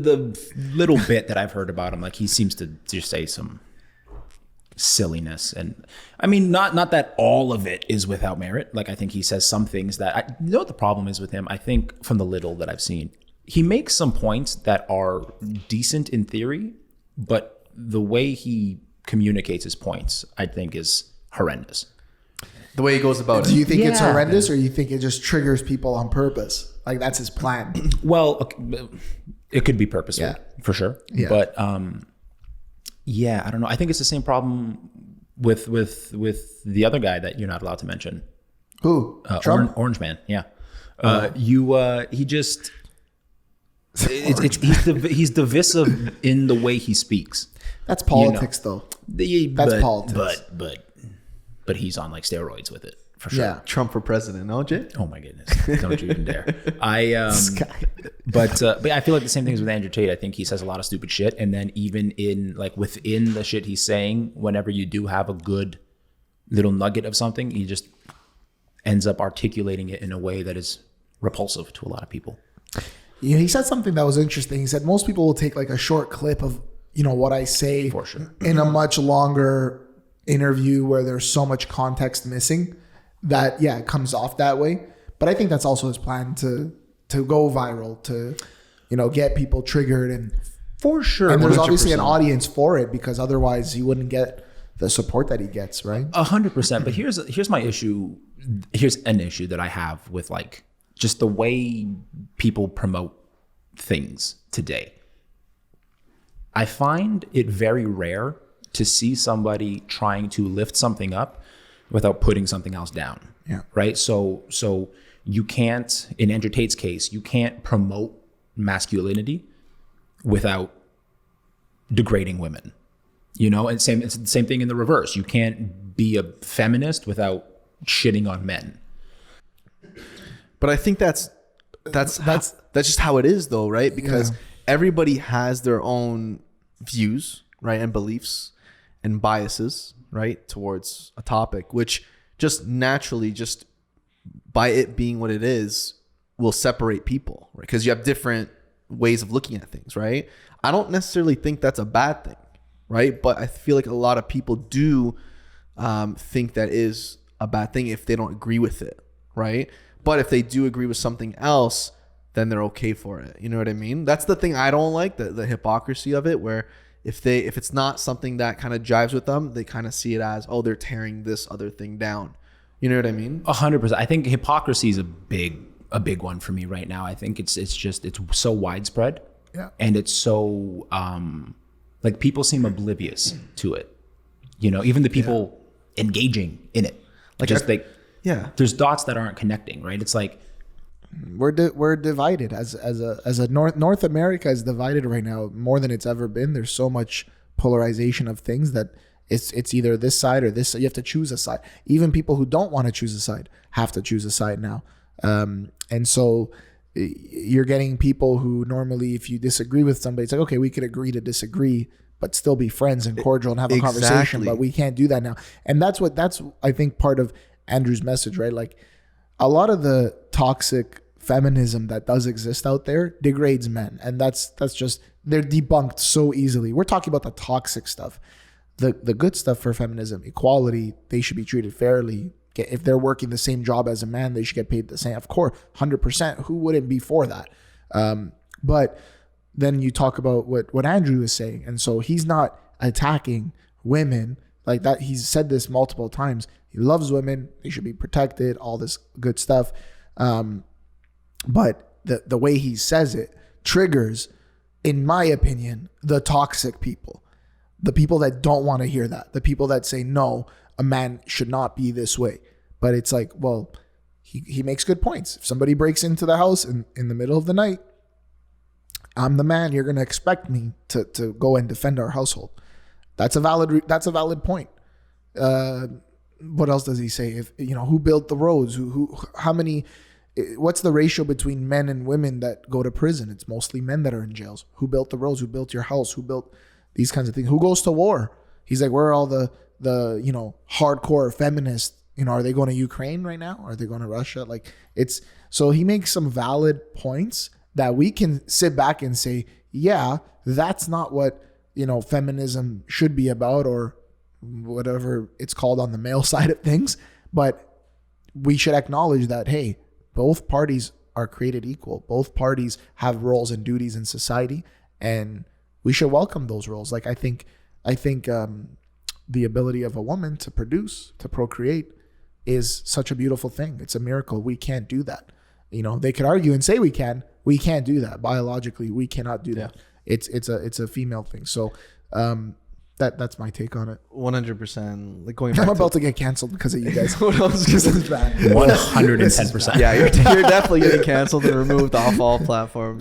The little bit that I've heard about him, like he seems to just say some silliness, and I mean, not that all of it is without merit. Like I think he says some things that you know what the problem is with him. I think from the little that I've seen, he makes some points that are decent in theory, but the way he communicates his points, I think, is horrendous. The way he goes about it. Do you think it's horrendous, or you think it just triggers people on purpose? Like that's his plan? Well, okay, it could be purposeful, for sure. Yeah. But yeah, I don't know. I think it's the same problem with the other guy that you're not allowed to mention. Who? Trump? Orange Man. Yeah. He just he's divisive in the way he speaks. That's politics, though. That's politics. But he's on like steroids with it. For sure. Yeah. Trump for president, no, Jay? Oh my goodness. Don't you even dare. But I feel like the same thing is with Andrew Tate. I think he says a lot of stupid shit. And then even in like within the shit he's saying, whenever you do have a good little nugget of something, he just ends up articulating it in a way that is repulsive to a lot of people. Yeah, he said something that was interesting. He said most people will take like a short clip of, what I say for sure in a much longer interview where there's so much context missing that, it comes off that way. But I think that's also his plan to go viral, to, get people triggered. And for sure. And there's 100%. obviously an audience for it, because otherwise he wouldn't get the support that he gets, right? 100%. But here's my issue. Here's an issue that I have with like just the way people promote things today. I find it very rare to see somebody trying to lift something up without putting something else down. Yeah. Right. So you can't, in Andrew Tate's case, you can't promote masculinity without degrading women. And it's the same thing in the reverse. You can't be a feminist without shitting on men. But I think that's just how it is, though, right? Because everybody has their own views, right, and beliefs and biases, right, towards a topic, which just naturally, just by it being what it is, will separate people, right? Because you have different ways of looking at things, right? I don't necessarily think that's a bad thing, right? But I feel like a lot of people do think that is a bad thing if they don't agree with it, right? But if they do agree with something else, then they're okay for it. You know what I mean? That's the thing I don't like, the hypocrisy of it, where if it's not something that kind of jives with them, they kind of see it as, oh, they're tearing this other thing down. You know what I mean? 100%. I think hypocrisy is a big one for me right now. I think it's so widespread. Yeah. And it's so like people seem oblivious to it. Even the people engaging in it. Like there's dots that aren't connecting, right? It's like we're divided as a North America is divided right now more than it's ever been. There's so much polarization of things that it's either this side or this. You have to choose a side. Even people who don't want to choose a side have to choose a side now. And so you're getting people who normally, if you disagree with somebody, it's like, okay, we could agree to disagree, but still be friends and cordial and have a conversation. But we can't do that now. And that's I think part of Andrew's message, right? Like a lot of the toxic feminism that does exist out there degrades men. And that's just, they're debunked so easily. We're talking about the toxic stuff. The good stuff for feminism, equality, they should be treated fairly. If they're working the same job as a man, they should get paid the same. Of course, 100%. Who wouldn't be for that? But then you talk about what Andrew is saying. And so he's not attacking women like that. He's said this multiple times. He loves women. They should be protected, all this good stuff. But the way he says it triggers, in my opinion, the toxic people. The people that don't want to hear that. The people that say, no, a man should not be this way. But it's like, well, he makes good points. If somebody breaks into the house in the middle of the night, I'm the man. You're going to expect me to go and defend our household. That's a valid point. What else does he say? If who built the roads? How many? What's the ratio between men and women that go to prison? It's mostly men that are in jails. Who built the roads? Who built your house? Who built these kinds of things? Who goes to war? He's like, where are all the hardcore feminists? Are they going to Ukraine right now? Are they going to Russia? So he makes some valid points that we can sit back and say, yeah, that's not what, feminism should be about, or whatever it's called on the male side of things. But we should acknowledge that, hey, both parties are created equal. Both parties have roles and duties in society, and we should welcome those roles. Like I think the ability of a woman to produce, to procreate, is such a beautiful thing. It's a miracle. We can't do that. They could argue and say we can. We can't do that biologically. We cannot do that. It's a female thing. So that's my take on it. 100%. Like going back I'm about to get canceled because of you guys. What else? This is bad. 110%. Yeah, you're definitely getting canceled and removed off all platforms.